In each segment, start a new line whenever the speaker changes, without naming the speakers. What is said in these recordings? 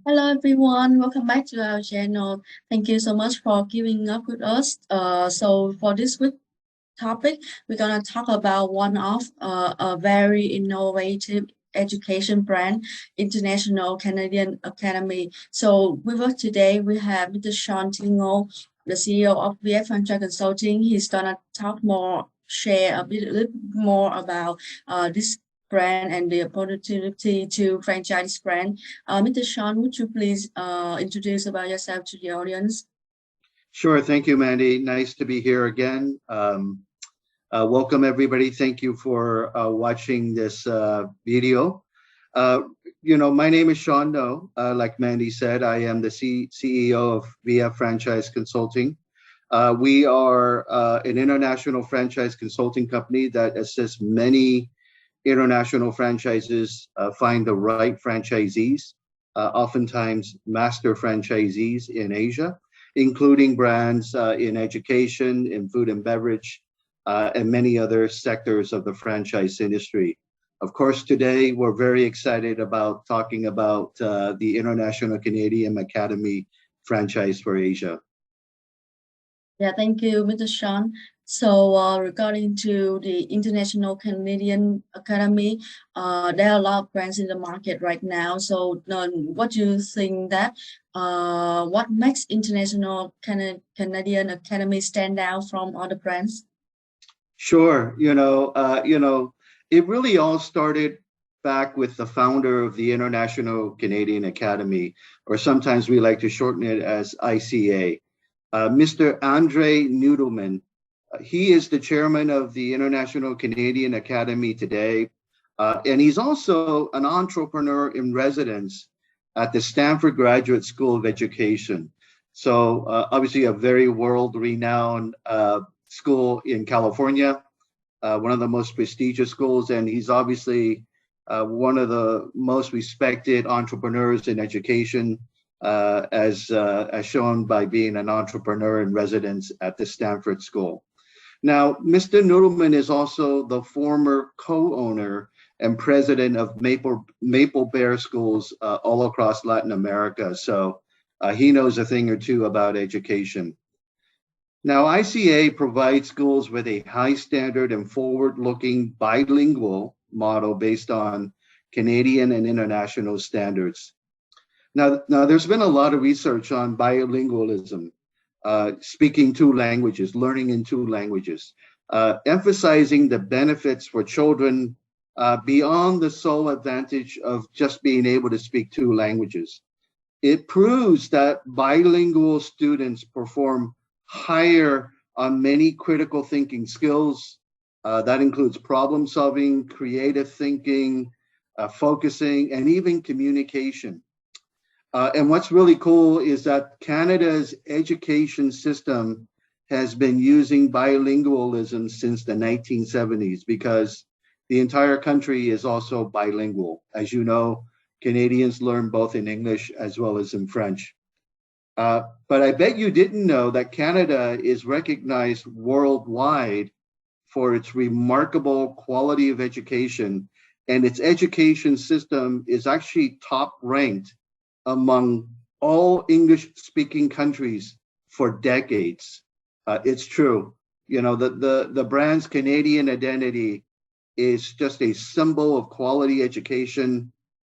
Hello everyone, welcome back to our channel. Thank you so much for giving up with us. So for this week topic, we're gonna talk about one of a very innovative education brand, International Canadian Academy. So with us today, we have Mr. Sean Tingo, the CEO of VF Franchise Consulting. He's gonna talk more, share a little more about this brand and the opportunity to franchise brand. Mr. Sean, would you please introduce about yourself to the audience?
Sure. Thank you, Mandy. Nice to be here again. Welcome, everybody. Thank you for watching this video. My name is Sean No. Like Mandy said, I am the CEO of VF Franchise Consulting. We are an international franchise consulting company that assists many international franchises find the right franchisees, oftentimes master franchisees in Asia, including brands in education, in food and beverage, and many other sectors of the franchise industry. Of course, today we're very excited about talking about the International Canadian Academy franchise for Asia.
Yeah, thank you, Mr. Sean. So regarding to the International Canadian Academy, there are a lot of brands in the market right now. So what do you think that what makes International Canadian Academy stand out from other brands?
Sure. It really all started back with the founder of the International Canadian Academy, or sometimes we like to shorten it as ICA. Mr. Andre Noodleman. He is the chairman of the International Canadian Academy today, and he's also an entrepreneur in residence at the Stanford Graduate School of Education. So obviously a very world-renowned school in California, one of the most prestigious schools, and he's obviously one of the most respected entrepreneurs in education, as shown by being an entrepreneur in residence at the Stanford School. Now, Mr. Noodleman is also the former co-owner and president of Maple Bear Schools all across Latin America. So he knows a thing or two about education. Now, ICA provides schools with a high standard and forward-looking bilingual model based on Canadian and international standards. Now, there's been a lot of research on bilingualism, speaking two languages, learning in two languages, emphasizing the benefits for children beyond the sole advantage of just being able to speak two languages. It proves that bilingual students perform higher on many critical thinking skills. That includes problem solving, creative thinking, focusing, and even communication. And what's really cool is that Canada's education system has been using bilingualism since the 1970s because the entire country is also bilingual. As you know, Canadians learn both in English as well as in French. But I bet you didn't know that Canada is recognized worldwide for its remarkable quality of education, and its education system is actually top ranked among all English-speaking countries for decades. It's true. You know, the brand's Canadian identity is just a symbol of quality education,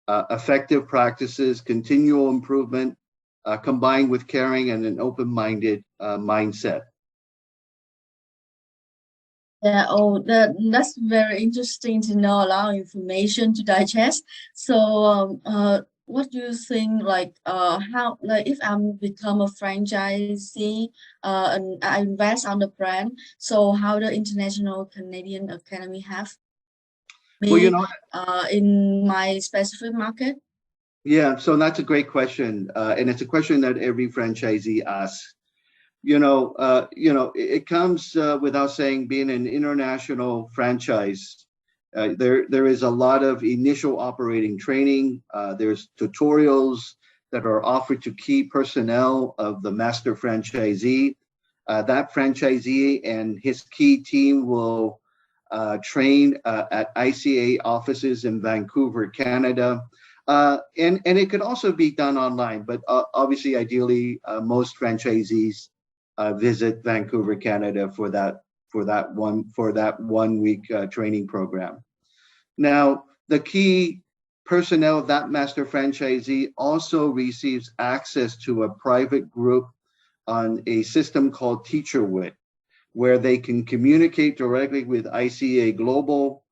effective practices, continual improvement, combined with caring and an open-minded mindset.
Yeah, that's very interesting to know, a lot of information to digest. So what do you think, like how, like if I'm become a franchisee and I invest on the brand, so how the International Canadian Academy have me in my specific market?
Yeah, so that's a great question, and it's a question that every franchisee asks. It comes without saying, being an international franchise, there is a lot of initial operating training. There's tutorials that are offered to key personnel of the master franchisee. That franchisee and his key team will train at ICA offices in Vancouver, Canada. And it could also be done online, but obviously, ideally, most franchisees visit Vancouver, Canada for that 1 week training program. Now, the key personnel of that master franchisee also receives access to a private group on a system called TeacherWit, where they can communicate directly with ICA Global,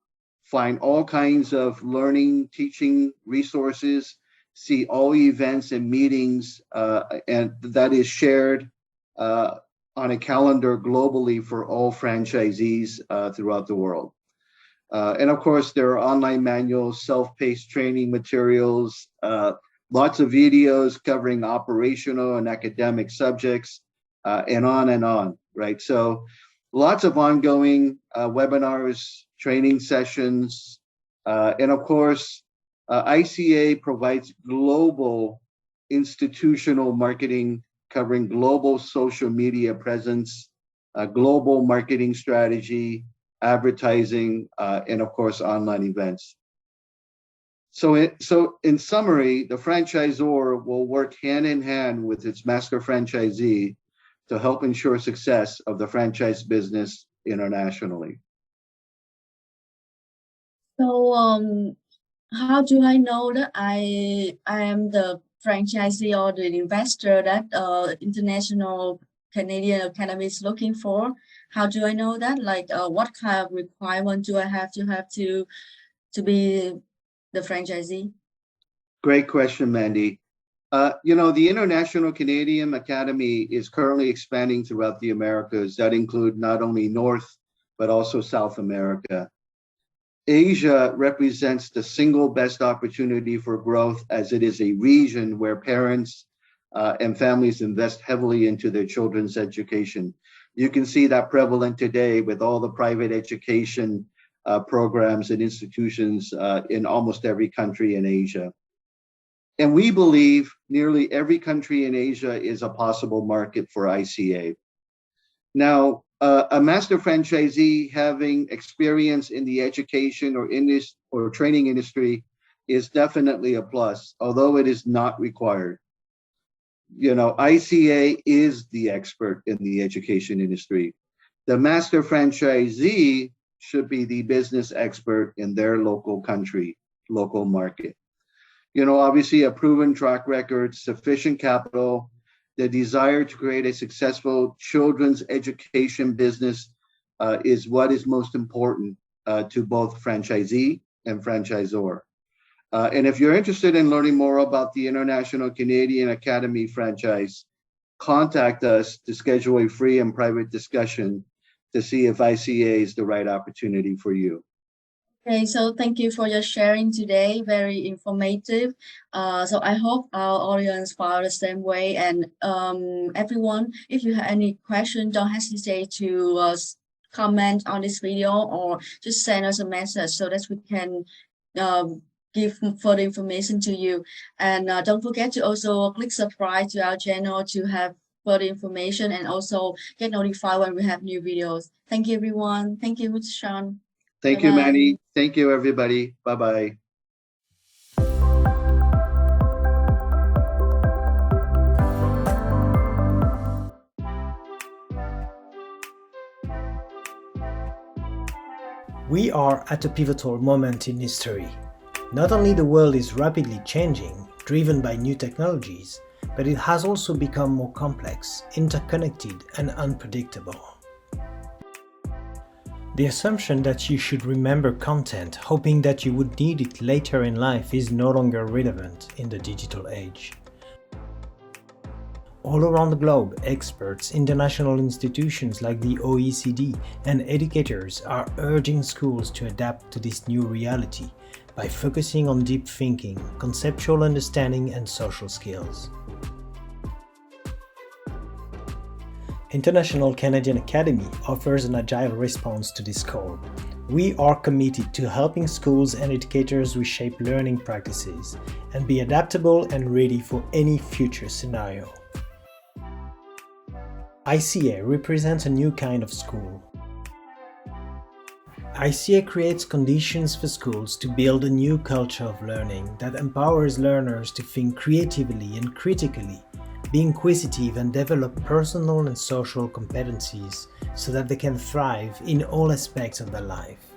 find all kinds of learning, teaching resources, see all events and meetings, and that is shared on a calendar globally for all franchisees throughout the world. And of course, there are online manuals, self-paced training materials, lots of videos covering operational and academic subjects, and on, right? So lots of ongoing webinars, training sessions, and of course, ICA provides global institutional marketing covering global social media presence, global marketing strategy, advertising, and of course, online events. So in summary, the franchisor will work hand in hand with its master franchisee to help ensure success of the franchise business internationally.
So, how do I know that I am the franchisee or the investor that International Canadian Academy is looking for? How do I know that? Like, what kind of requirement do I have to be the franchisee?
Great question, Mandy. The International Canadian Academy is currently expanding throughout the Americas. That include not only North, but also South America. Asia represents the single best opportunity for growth, as it is a region where parents and families invest heavily into their children's education. You can see that prevalent today with all the private education programs and institutions in almost every country in Asia. And we believe nearly every country in Asia is a possible market for ICA. Now, a master franchisee having experience in the education or training industry is definitely a plus, although it is not required. ICA is the expert in the education industry. The master franchisee should be the business expert in their local country, local market. Obviously a proven track record, sufficient capital, the desire to create a successful children's education business is what is most important to both franchisee and franchisor. And if you're interested in learning more about the International Canadian Academy franchise, contact us to schedule a free and private discussion to see if ICA is the right opportunity for you.
Okay, so thank you for your sharing today. Very informative. So I hope our audience follow the same way. And everyone, if you have any question, don't hesitate to comment on this video or just send us a message so that we can give further information to you. And don't forget to also click subscribe to our channel to have further information and also get notified when we have new videos. Thank you, everyone. Thank you, Mr. Sean.
Thank you, Manny. Thank you, everybody. Bye-bye.
We are at a pivotal moment in history. Not only the world is rapidly changing, driven by new technologies, but it has also become more complex, interconnected, and unpredictable. The assumption that you should remember content hoping that you would need it later in life is no longer relevant in the digital age. All around the globe, experts, international institutions like the OECD, and educators are urging schools to adapt to this new reality by focusing on deep thinking, conceptual understanding, and social skills. International Canadian Academy offers an agile response to this call. We are committed to helping schools and educators reshape learning practices and be adaptable and ready for any future scenario. ICA represents a new kind of school. ICA creates conditions for schools to build a new culture of learning that empowers learners to think creatively and critically, be inquisitive and develop personal and social competencies so that they can thrive in all aspects of their life.